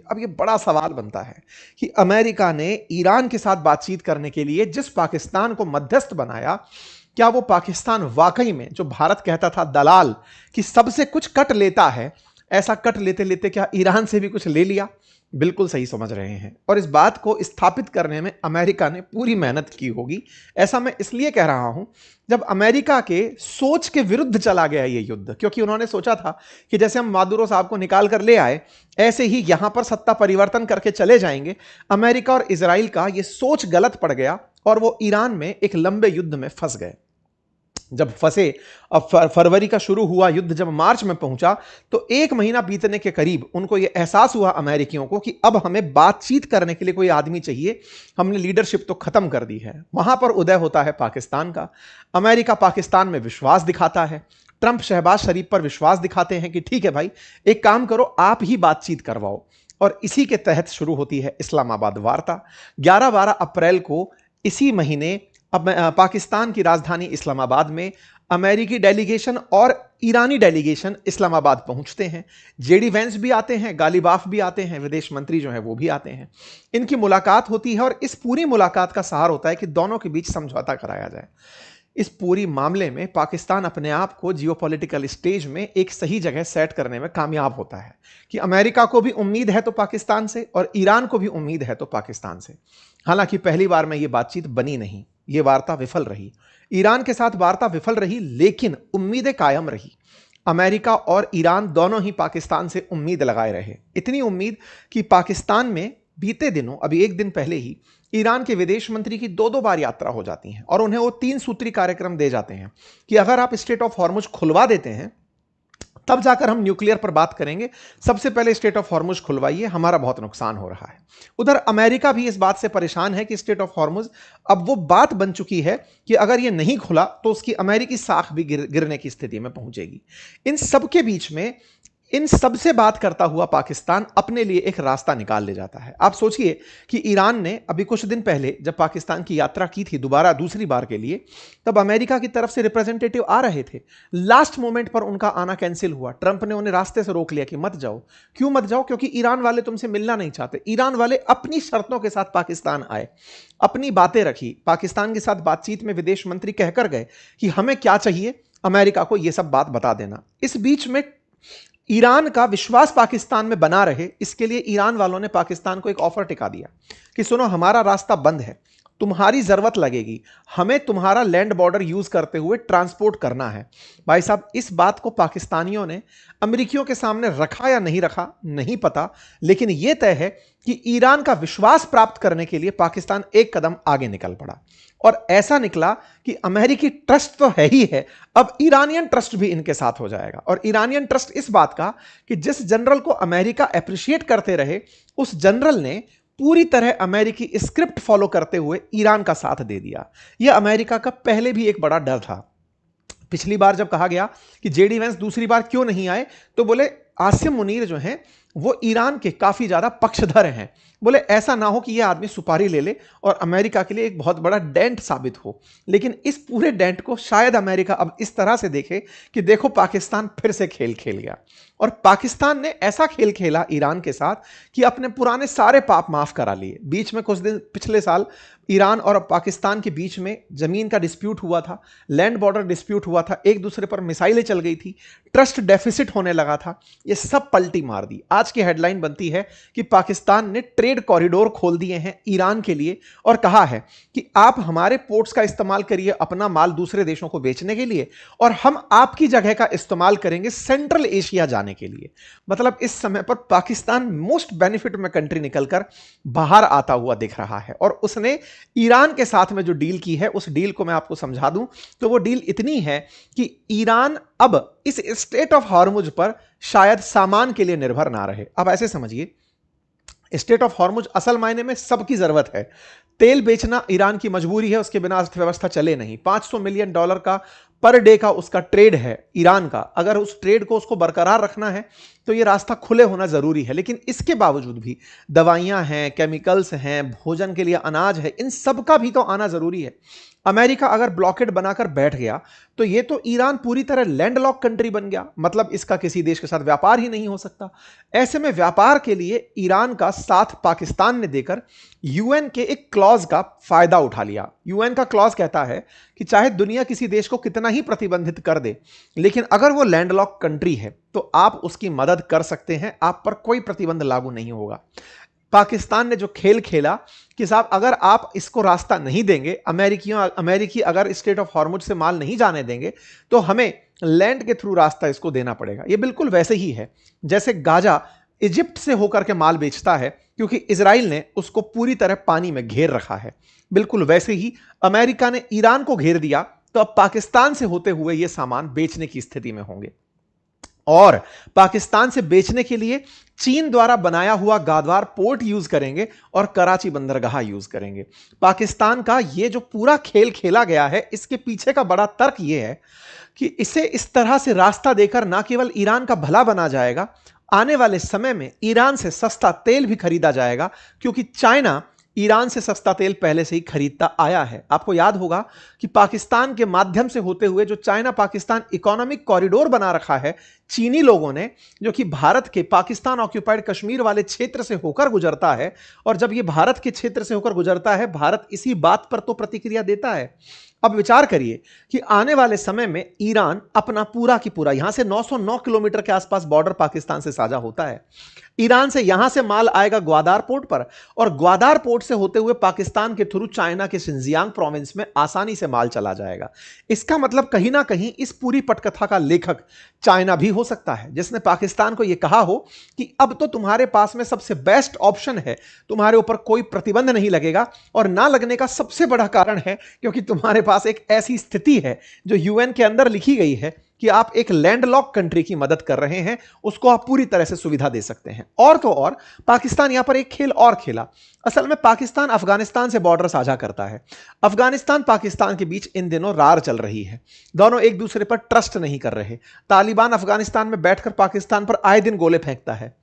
अब ये बड़ा सवाल बनता है कि अमेरिका ने ईरान के साथ बातचीत करने के लिए जिस पाकिस्तान को मध्यस्थ बनाया, क्या वो पाकिस्तान वाकई में, जो भारत कहता था दलाल कि सबसे कुछ कट लेता है, ऐसा कट लेते लेते क्या ईरान से भी कुछ ले लिया? बिल्कुल सही समझ रहे हैं। और इस बात को स्थापित करने में अमेरिका ने पूरी मेहनत की होगी। ऐसा मैं इसलिए कह रहा हूं, जब अमेरिका के सोच के विरुद्ध चला गया ये युद्ध, क्योंकि उन्होंने सोचा था कि जैसे हम मादुरो साहब को निकाल कर ले आए, ऐसे ही यहां पर सत्ता परिवर्तन करके चले जाएंगे। अमेरिका और इजराइल का ये सोच गलत पड़ गया और वो ईरान में एक लंबे युद्ध में फंस गए। जब फंसे, अब फरवरी का शुरू हुआ युद्ध, जब मार्च में पहुंचा तो एक महीना बीतने के करीब उनको यह एहसास हुआ अमेरिकियों को कि अब हमें बातचीत करने के लिए कोई आदमी चाहिए। हमने लीडरशिप तो खत्म कर दी है। वहां पर उदय होता है पाकिस्तान का। अमेरिका पाकिस्तान में विश्वास दिखाता है। ट्रंप शहबाज शरीफ पर विश्वास दिखाते हैं कि ठीक है भाई, एक काम करो, आप ही बातचीत करवाओ। और इसी के तहत शुरू होती है इस्लामाबाद वार्ता। 11-12 अप्रैल को इसी महीने अब पाकिस्तान की राजधानी इस्लामाबाद में अमेरिकी डेलीगेशन और ईरानी डेलीगेशन इस्लामाबाद पहुंचते हैं। जेडी वेंस भी आते हैं, गालिबाफ भी आते हैं, विदेश मंत्री जो है वो भी आते हैं। इनकी मुलाकात होती है और इस पूरी मुलाकात का सहारा होता है कि दोनों के बीच समझौता कराया जाए। इस पूरी मामले में पाकिस्तान अपने आप को जियोपॉलिटिकल स्टेज में एक सही जगह सेट करने में कामयाब होता है कि अमेरिका को भी उम्मीद है तो पाकिस्तान से, और ईरान को भी उम्मीद है तो पाकिस्तान से। हालांकि पहली बार में यह बातचीत बनी नहीं, ये वार्ता विफल रही। ईरान के साथ वार्ता विफल रही, लेकिन उम्मीदें कायम रही। अमेरिका और ईरान दोनों ही पाकिस्तान से उम्मीद लगाए रहे। इतनी उम्मीद कि पाकिस्तान में बीते दिनों, अभी एक दिन पहले ही, ईरान के विदेश मंत्री की 2-2 बार यात्रा हो जाती है और उन्हें वो 3 सूत्री कार्यक्रम दे जाते हैं कि अगर आप स्ट्रेट ऑफ हॉर्मुज खुलवा देते हैं तब जाकर हम न्यूक्लियर पर बात करेंगे। सबसे पहले स्ट्रेट ऑफ हॉर्मुज खुलवाइए, हमारा बहुत नुकसान हो रहा है। उधर अमेरिका भी इस बात से परेशान है कि स्ट्रेट ऑफ हॉर्मुज अब वो बात बन चुकी है कि अगर ये नहीं खुला तो उसकी अमेरिकी साख भी गिरने की स्थिति में पहुंचेगी। इन सबके बीच में, इन सबसे बात करता हुआ पाकिस्तान अपने लिए एक रास्ता निकाल ले जाता है। आप सोचिए कि ईरान ने अभी कुछ दिन पहले जब पाकिस्तान की यात्रा की थी दोबारा दूसरी बार के लिए, तब अमेरिका की तरफ से रिप्रेजेंटेटिव आ रहे थे। लास्ट मोमेंट पर उनका आना कैंसिल हुआ। ट्रंप ने उन्हें रास्ते से रोक लिया कि मत जाओ। क्यों मत जाओ? क्योंकि ईरान वाले तुमसे मिलना नहीं चाहते। ईरान वाले अपनी शर्तों के साथ पाकिस्तान आए, अपनी बातें रखी। पाकिस्तान के साथ बातचीत में विदेश मंत्री कहकर गए कि हमें क्या चाहिए, अमेरिका को यह सब बात बता देना। इस बीच में ईरान का विश्वास पाकिस्तान में बना रहे, इसके लिए ईरान वालों ने पाकिस्तान को एक ऑफर टिका दिया कि सुनो, हमारा रास्ता बंद है, तुम्हारी जरूरत लगेगी, हमें तुम्हारा लैंड बॉर्डर यूज करते हुए ट्रांसपोर्ट करना है। भाई साहब, इस बात को पाकिस्तानियों ने अमेरिकियों के सामने रखा या नहीं रखा नहीं पता, लेकिन यह तय है कि ईरान का विश्वास प्राप्त करने के लिए पाकिस्तान एक कदम आगे निकल पड़ा। और ऐसा निकला कि अमेरिकी ट्रस्ट तो है ही है, अब ईरानियन ट्रस्ट भी इनके साथ हो जाएगा। और ईरानियन ट्रस्ट इस बात का कि जिस जनरल को अमेरिका अप्रिशिएट करते रहे, उस जनरल ने पूरी तरह अमेरिकी स्क्रिप्ट फॉलो करते हुए ईरान का साथ दे दिया। यह अमेरिका का पहले भी एक बड़ा डर था। पिछली बार जब कहा गया कि जेडी वेंस दूसरी बार क्यों नहीं आए, तो बोले आसिम मुनीर जो हैं वो ईरान के काफी ज्यादा पक्षधर हैं। बोले ऐसा ना हो कि यह आदमी सुपारी ले ले और अमेरिका के लिए एक बहुत बड़ा डेंट साबित हो। लेकिन इस पूरे डेंट को शायद अमेरिका अब इस तरह से देखे कि देखो, पाकिस्तान फिर से खेल खेल गया। और पाकिस्तान ने ऐसा खेल खेला ईरान के साथ कि अपने पुराने सारे पाप माफ करा लिए। बीच में कुछ दिन, पिछले साल ईरान और पाकिस्तान के बीच में जमीन का डिस्प्यूट हुआ था, लैंड बॉर्डर डिस्प्यूट हुआ था, एक दूसरे पर मिसाइलें चल गई थी, ट्रस्ट डेफिसिट होने लगा था। ये सब पलटी मार दी। आज की हेडलाइन बनती है कि पाकिस्तान ने ट्रेड कॉरिडोर खोल दिए हैं ईरान के लिए और कहा है कि आप हमारे पोर्ट्स का इस्तेमाल करिए अपना माल दूसरे देशों को बेचने के लिए, और हम आपकी जगह का इस्तेमाल करेंगे सेंट्रल एशिया जाने के लिए। मतलब इस समय पर पाकिस्तान मोस्ट बेनिफिट में कंट्री निकलकर बाहर आता हुआ दिख रहा है। और उसने ईरान के साथ में जो डील की है, उस डील को मैं आपको समझा दूं तो वो डील इतनी है कि ईरान अब इस स्ट्रेट ऑफ हॉर्मुज पर शायद सामान के लिए निर्भर ना रहे। अब ऐसे समझिए, स्ट्रेट ऑफ हॉर्मुज असल मायने में सबकी जरूरत है। तेल बेचना ईरान की मजबूरी है, उसके बिना अर्थव्यवस्था चले नहीं। $500 मिलियन का पर डे का उसका ट्रेड है ईरान का। अगर उस ट्रेड को उसको बरकरार रखना है तो ये रास्ता खुले होना जरूरी है। लेकिन इसके बावजूद भी दवाइयां हैं, केमिकल्स हैं, भोजन के लिए अनाज है, इन सब का भी तो आना जरूरी है। अमेरिका अगर ब्लॉकेड बनाकर बैठ गया तो ये तो ईरान पूरी तरह लैंडलॉक कंट्री बन गया, मतलब इसका किसी देश के साथ व्यापार ही नहीं हो सकता। ऐसे में व्यापार के लिए ईरान का साथ पाकिस्तान ने देकर यूएन के एक क्लॉज का फायदा उठा लिया। यूएन का क्लॉज कहता है कि चाहे दुनिया किसी देश को कितना ही प्रतिबंधित कर दे, लेकिन अगर वो लैंडलॉक कंट्री है तो आप उसकी मदद कर सकते हैं, आप पर कोई प्रतिबंध लागू नहीं होगा। पाकिस्तान ने जो खेल खेला कि साहब अगर आप इसको रास्ता नहीं देंगे, अमेरिकी अगर स्ट्रेट ऑफ हॉर्मुज से माल नहीं जाने देंगे तो हमें लैंड के थ्रू रास्ता इसको देना पड़ेगा। ये बिल्कुल वैसे ही है जैसे गाजा इजिप्ट से होकर के माल बेचता है क्योंकि इजराइल ने उसको पूरी तरह पानी में घेर रखा है। बिल्कुल वैसे ही अमेरिका ने ईरान को घेर दिया तो अब पाकिस्तान से होते हुए यह सामान बेचने की स्थिति में होंगे, और पाकिस्तान से बेचने के लिए चीन द्वारा बनाया हुआ गादवार पोर्ट यूज करेंगे और कराची बंदरगाह यूज करेंगे। पाकिस्तान का यह जो पूरा खेल खेला गया है, इसके पीछे का बड़ा तर्क यह है कि इसे इस तरह से रास्ता देकर ना केवल ईरान का भला बना जाएगा, आने वाले समय में ईरान से सस्ता तेल भी खरीदा जाएगा, क्योंकि चाइना ईरान से सस्ता तेल पहले से ही खरीदता आया है। आपको याद होगा कि पाकिस्तान के माध्यम से होते हुए जो चाइना पाकिस्तान इकोनॉमिक कॉरिडोर बना रखा है चीनी लोगों ने, जो कि भारत के पाकिस्तान ऑक्यूपाइड कश्मीर वाले क्षेत्र से होकर गुजरता है, और जब यह भारत के क्षेत्र से होकर गुजरता है, भारत इसी बात पर तो प्रतिक्रिया देता है। अब विचार करिए कि आने वाले समय में ईरान अपना पूरा की पूरा, यहां से 909 किलोमीटर के आसपास बॉर्डर पाकिस्तान से साझा होता है, ईरान से यहां से माल आएगा ग्वादार पोर्ट पर, और ग्वादार पोर्ट से होते हुए पाकिस्तान के थ्रू चाइना के शिनजियांग प्रोविंस में आसानी से माल चला जाएगा। इसका मतलब कहीं ना कहीं इस पूरी पटकथा का लेखक चाइना भी हो सकता है, जिसने पाकिस्तान को यह कहा हो कि अब तो तुम्हारे पास में सबसे बेस्ट ऑप्शन है, तुम्हारे ऊपर कोई प्रतिबंध नहीं लगेगा, और ना लगने का सबसे बड़ा कारण है क्योंकि तुम्हारे पास एक ऐसी स्थिति है जो यूएन के अंदर लिखी गई है कि आप एक लैंडलॉक कंट्री की मदद कर रहे हैं, उसको आप पूरी तरह से सुविधा दे सकते हैं। और तो और पाकिस्तान यहां पर एक खेल और खेला। असल में पाकिस्तान अफगानिस्तान से बॉर्डर साझा करता है। अफगानिस्तान पाकिस्तान के बीच इन दिनों रार चल रही है, दोनों एक दूसरे पर ट्रस्ट नहीं कर रहे। तालिबान अफगानिस्तान में बैठकर पाकिस्तान पर आए दिन गोले फेंकता है।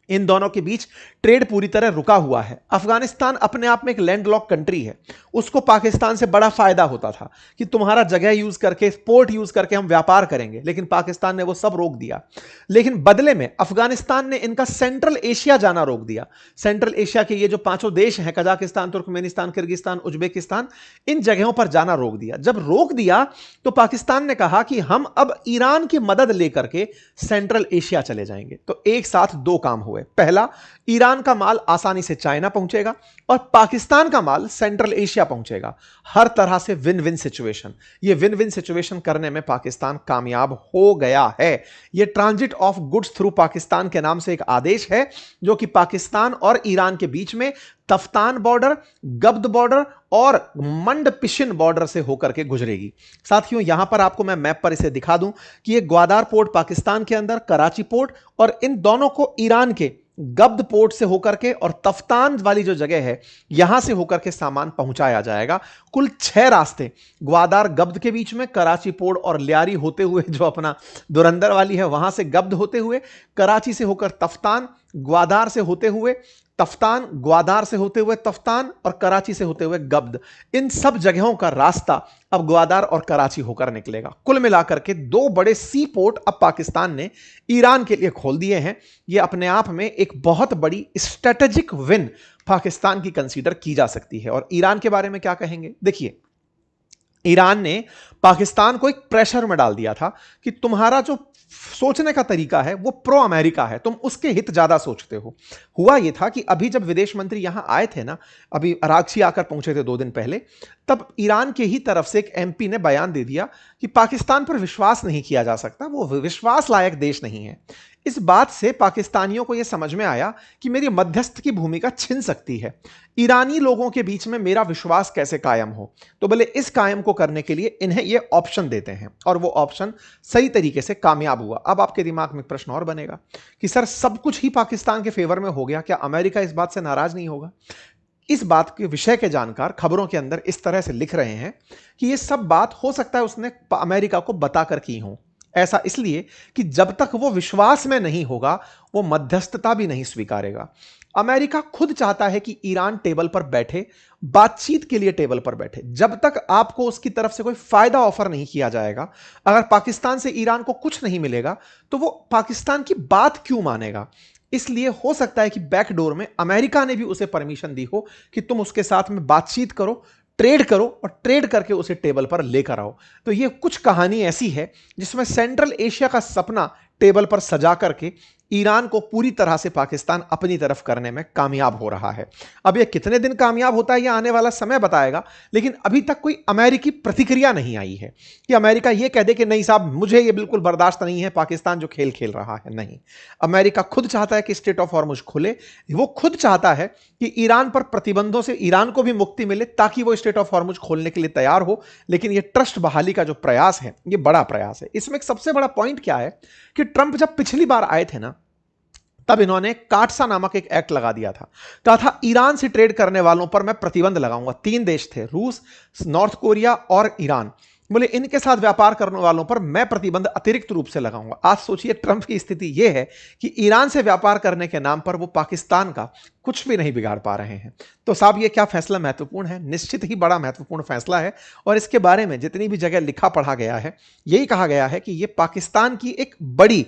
इन दोनों के बीच ट्रेड पूरी तरह रुका हुआ है। अफगानिस्तान अपने आप में एक लैंडलॉक कंट्री है, उसको पाकिस्तान से बड़ा फायदा होता था कि तुम्हारा जगह यूज करके, पोर्ट यूज करके हम व्यापार करेंगे, लेकिन पाकिस्तान ने वो सब रोक दिया। लेकिन बदले में अफगानिस्तान ने इनका सेंट्रल एशिया जाना रोक दिया। सेंट्रल एशिया के ये जो 5 देश हैं, कजाकिस्तान, तुर्कमेनिस्तान, किर्गिस्तान, उज्बेकिस्तान, इन जगहों पर जाना रोक दिया। जब रोक दिया तो पाकिस्तान ने कहा कि हम अब ईरान की मदद लेकर के सेंट्रल एशिया चले जाएंगे। तो एक साथ दो काम हुए। पहला, ईरान का माल आसानी से चाइना पहुंचेगा और पाकिस्तान का माल सेंट्रल एशिया पहुंचेगा। हर तरह से विन विन सिचुएशन। ये विन विन सिचुएशन करने में पाकिस्तान कामयाब हो गया है। ये transit of goods through Pakistan के नाम से एक आदेश है जो कि पाकिस्तान और ईरान के बीच में तफ्तान बॉर्डर, गब्द बॉर्डर और मंडपिशिन बॉर्डर से होकर के गुजरेगी। साथियों, यहां पर आपको मैं मैप पर इसे दिखा दूं कि ये ग्वादार पोर्ट पाकिस्तान के अंदर, कराची पोर्ट, और इन दोनों को ईरान के गब्द पोर्ट से होकर के और तफ्तान वाली जो जगह है यहां से होकर के सामान पहुंचाया जाएगा। कुल 6 रास्ते, ग्वादार गब्द के बीच में, कराची पोर्ट और लियारी होते हुए जो अपना दुरंदर वाली है वहां से गब्द होते हुए, कराची से होकर तफ्तान, ग्वादार से होते हुए तफ्तान, ग्वादार से होते हुए तफ्तान और कराची से होते हुए गब्द। इन सब जगहों का रास्ता अब ग्वादार और कराची होकर निकलेगा। कुल मिलाकर के 2 बड़े सी पोर्ट अब पाकिस्तान ने ईरान के लिए खोल दिए हैं। यह अपने आप में एक बहुत बड़ी स्ट्रेटेजिक विन पाकिस्तान की कंसीडर की जा सकती है। और ईरान के बारे में क्या कहेंगे? देखिए, ईरान ने पाकिस्तान को एक प्रेशर में डाल दिया था कि तुम्हारा जो सोचने का तरीका है वो प्रो अमेरिका है, तुम उसके हित ज्यादा सोचते हो। हुआ यह था कि अभी जब विदेश मंत्री यहां आए थे ना, अभी अरागची आकर पहुंचे थे 2 दिन पहले, तब ईरान के ही तरफ से एक एमपी ने बयान दे दिया कि पाकिस्तान पर विश्वास नहीं किया जा सकता, वो विश्वास लायक देश नहीं है। इस बात से पाकिस्तानियों को यह समझ में आया कि मेरी मध्यस्थ की भूमिका छिन सकती है, ईरानी लोगों के बीच में मेरा विश्वास कैसे कायम हो। तो भले इस कायम को करने के लिए इन्हें यह ऑप्शन देते हैं, और वो ऑप्शन सही तरीके से कामयाब हुआ। अब आपके दिमाग में एक प्रश्न और बनेगा कि सर, सब कुछ ही पाकिस्तान के फेवर में हो गया, क्या अमेरिका इस बात से नाराज नहीं होगा? इस बात के विषय के जानकार खबरों के अंदर इस तरह से लिख रहे हैं कि यह सब बात हो सकता है उसने अमेरिका को बताकर की हो। ऐसा इसलिए कि जब तक वो विश्वास में नहीं होगा, वो मध्यस्थता भी नहीं स्वीकारेगा। अमेरिका खुद चाहता है कि ईरान टेबल पर बैठे, बातचीत के लिए टेबल पर बैठे। जब तक आपको उसकी तरफ से कोई फायदा ऑफर नहीं किया जाएगा, अगर पाकिस्तान से ईरान को कुछ नहीं मिलेगा, तो वो पाकिस्तान की बात क्यों मानेगा? इसलिए हो सकता है कि बैकडोर में अमेरिका ने भी उसे परमिशन दी हो कि तुम उसके साथ में बातचीत करो, ट्रेड करो और ट्रेड करके उसे टेबल पर लेकर आओ। तो ये कुछ कहानी ऐसी है जिसमें सेंट्रल एशिया का सपना टेबल पर सजा करके ईरान को पूरी तरह से पाकिस्तान अपनी तरफ करने में कामयाब हो रहा है। अब ये कितने दिन कामयाब होता है, ये आने वाला समय बताएगा, लेकिन अभी तक कोई अमेरिकी प्रतिक्रिया नहीं आई है कि अमेरिका ये कह दे कि नहीं साहब, मुझे ये बिल्कुल बर्दाश्त नहीं है पाकिस्तान जो खेल खेल रहा है। नहीं, अमेरिका खुद चाहता है कि स्ट्रेट ऑफ हॉर्मुज खुले। वो खुद चाहता है कि ईरान पर प्रतिबंधों से ईरान को भी मुक्ति मिले ताकि वो स्ट्रेट ऑफ हॉर्मुज खोलने के लिए तैयार हो। लेकिन ये ट्रस्ट बहाली का जो प्रयास है, ये बड़ा प्रयास है। इसमें एक सबसे बड़ा पॉइंट क्या है कि ट्रंप जब पिछली बार आए थे ना, तब इन्होंने काटसा नामक एक एक्ट लगा दिया था। कहा था ईरान से ट्रेड करने वालों पर मैं प्रतिबंध लगाऊंगा। 3 देश थे, रूस, नॉर्थ कोरिया और ईरान। बोले इनके साथ व्यापार करने वालों पर मैं प्रतिबंध अतिरिक्त रूप से लगाऊंगा। आज सोचिए ट्रंप की स्थिति यह है कि ईरान से व्यापार करने के नाम पर वो पाकिस्तान का कुछ भी नहीं बिगाड़ पा रहे हैं। तो साहब ये क्या फैसला महत्वपूर्ण है? निश्चित ही बड़ा महत्वपूर्ण फैसला है। और इसके बारे में जितनी भी जगह लिखा पढ़ा गया है, यही कहा गया है कि ये पाकिस्तान की एक बड़ी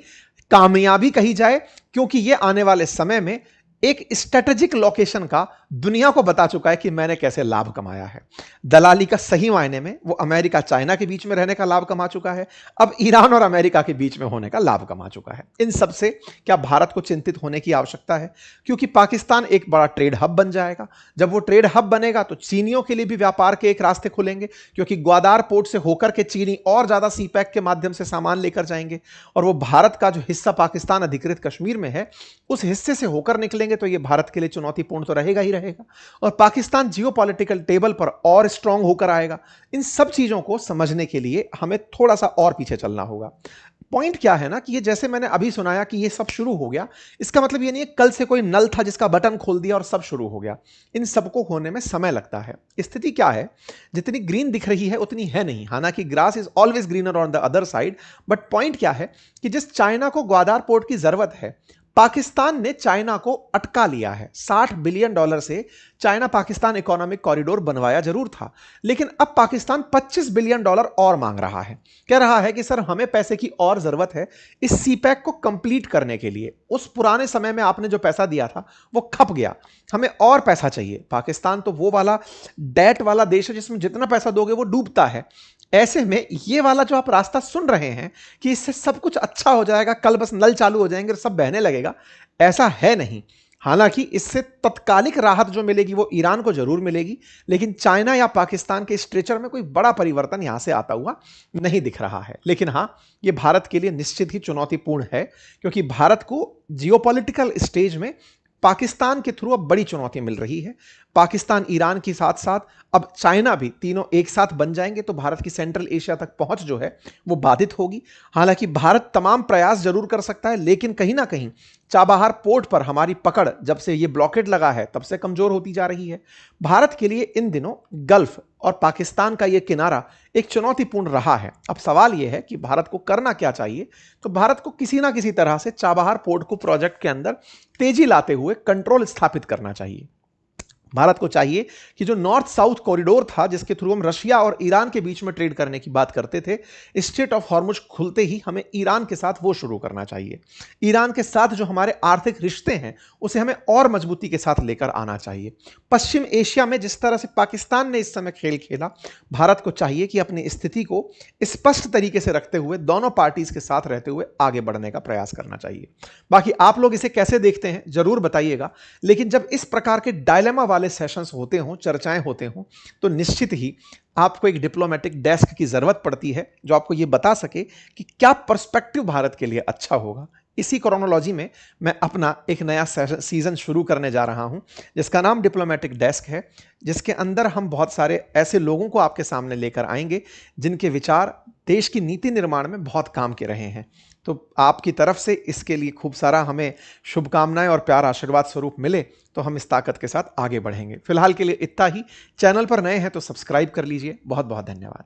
कामयाबी कही जाए, क्योंकि ये आने वाले समय में एक स्ट्रेटेजिक लोकेशन का दुनिया को बता चुका है कि मैंने कैसे लाभ कमाया है। दलाली का सही मायने में वो अमेरिका चाइना के बीच में रहने का लाभ कमा चुका है, अब ईरान और अमेरिका के बीच में होने का लाभ कमा चुका है। इन सब से क्या भारत को चिंतित होने की आवश्यकता है? क्योंकि पाकिस्तान एक बड़ा ट्रेड हब बन जाएगा। जब वो ट्रेड हब बनेगा तो चीनियों के लिए भी व्यापार के एक रास्ते खुलेंगे, क्योंकि ग्वादार पोर्ट से होकर के चीनी और ज्यादा सी पैक के माध्यम से सामान लेकर जाएंगे, और वो भारत का जो हिस्सा पाकिस्तान अधिकृत कश्मीर में है, उस हिस्से से होकर निकलेंगे। तो ये भारत के लिए चुनौतीपूर्ण तो रहेगा ही रहेगा, और पाकिस्तान जियोपॉलिटिकल टेबल पर और स्ट्रांग होकर आएगा। इन सब चीजों को समझने के लिए हमें थोड़ा सा और पीछे चलना होगा। पॉइंट क्या है ना कि ये जैसे मैंने अभी सुनाया कि ये सब शुरू हो गया, इसका मतलब ये नहीं है कल से कोई नल था जिसका बटन खोल दिया और सब शुरू हो गया। इन सबको होने में समय लगता है। स्थिति क्या है, जितनी ग्रीन दिख रही है उतनी है नहीं। हालांकि grass is always greener on the other side, but point क्या है कि जिस चाइना को ग्वादार पोर्ट की जरूरत है, पाकिस्तान ने चाइना को अटका लिया है। $60 बिलियन से चाइना पाकिस्तान इकोनॉमिक कॉरिडोर बनवाया जरूर था, लेकिन अब पाकिस्तान $25 बिलियन और मांग रहा है। कह रहा है कि सर हमें पैसे की और जरूरत है इस सीपैक को कंप्लीट करने के लिए। उस पुराने समय में आपने जो पैसा दिया था वो खप गया, हमें और पैसा चाहिए। पाकिस्तान तो वो वाला डेट वाला देश है जिसमें जितना पैसा दोगे वो डूबता है। ऐसे में ये वाला जो आप रास्ता सुन रहे हैं कि इससे सब कुछ अच्छा हो जाएगा, कल बस नल चालू हो जाएंगे और सब बहने लगेगा, ऐसा है नहीं। हालांकि इससे तत्कालिक राहत जो मिलेगी वो ईरान को जरूर मिलेगी, लेकिन चाइना या पाकिस्तान के स्ट्रेचर में कोई बड़ा परिवर्तन यहां से आता हुआ नहीं दिख रहा है। लेकिन हां, ये भारत के लिए निश्चित ही चुनौतीपूर्ण है, क्योंकि भारत को जियोपॉलिटिकल स्टेज में पाकिस्तान के थ्रू अब बड़ी चुनौती मिल रही है। पाकिस्तान, ईरान के साथ साथ अब चाइना भी, तीनों एक साथ बन जाएंगे तो भारत की सेंट्रल एशिया तक पहुंच जो है वो बाधित होगी। हालांकि भारत तमाम प्रयास जरूर कर सकता है, लेकिन कहीं ना कहीं चाबहार पोर्ट पर हमारी पकड़ जब से ये ब्लॉकेड लगा है तब से कमजोर होती जा रही है। भारत के लिए इन दिनों गल्फ और पाकिस्तान का ये किनारा एक चुनौतीपूर्ण रहा है। अब सवाल यह है कि भारत को करना क्या चाहिए। तो भारत को किसी ना किसी तरह से चाबहार पोर्ट को प्रोजेक्ट के अंदर तेजी लाते हुए कंट्रोल स्थापित करना चाहिए। भारत को चाहिए कि जो नॉर्थ साउथ कॉरिडोर था जिसके थ्रू हम रशिया और ईरान के बीच में ट्रेड करने की बात करते थे, स्ट्रेट ऑफ हॉर्मुज खुलते ही हमें ईरान के साथ वो शुरू करना चाहिए। ईरान के साथ जो हमारे आर्थिक रिश्ते हैं उसे हमें और मजबूती के साथ लेकर आना चाहिए। पश्चिम एशिया में जिस तरह से पाकिस्तान ने इस समय खेल खेला, भारत को चाहिए कि अपनी स्थिति को स्पष्ट तरीके से रखते हुए दोनों पार्टीज के साथ रहते हुए आगे बढ़ने का प्रयास करना चाहिए। बाकी आप लोग इसे कैसे देखते हैं जरूर बताइएगा। लेकिन जब इस प्रकार के डायलेमा वाले सेशंस होते हों, चर्चाएं होते हों, तो निश्चित ही आपको एक डिप्लोमेटिक डेस्क की जरूरत पड़ती है जो आपको यह बता सके कि क्या पर्सपेक्टिव भारत के लिए अच्छा होगा। इसी क्रोनोलॉजी में मैं अपना एक नया सीजन शुरू करने जा रहा हूं जिसका नाम डिप्लोमेटिक डेस्क है, जिसके अंदर हम बहुत सारे ऐसे लोगों को आपके सामने लेकर आएंगे जिनके विचार देश की नीति निर्माण में बहुत काम के रहे हैं। तो आपकी तरफ से इसके लिए खूब सारा हमें शुभकामनाएं और प्यार आशीर्वाद स्वरूप मिले तो हम इस ताकत के साथ आगे बढ़ेंगे। फिलहाल के लिए इतना ही। चैनल पर नए हैं तो सब्सक्राइब कर लीजिए। बहुत बहुत धन्यवाद।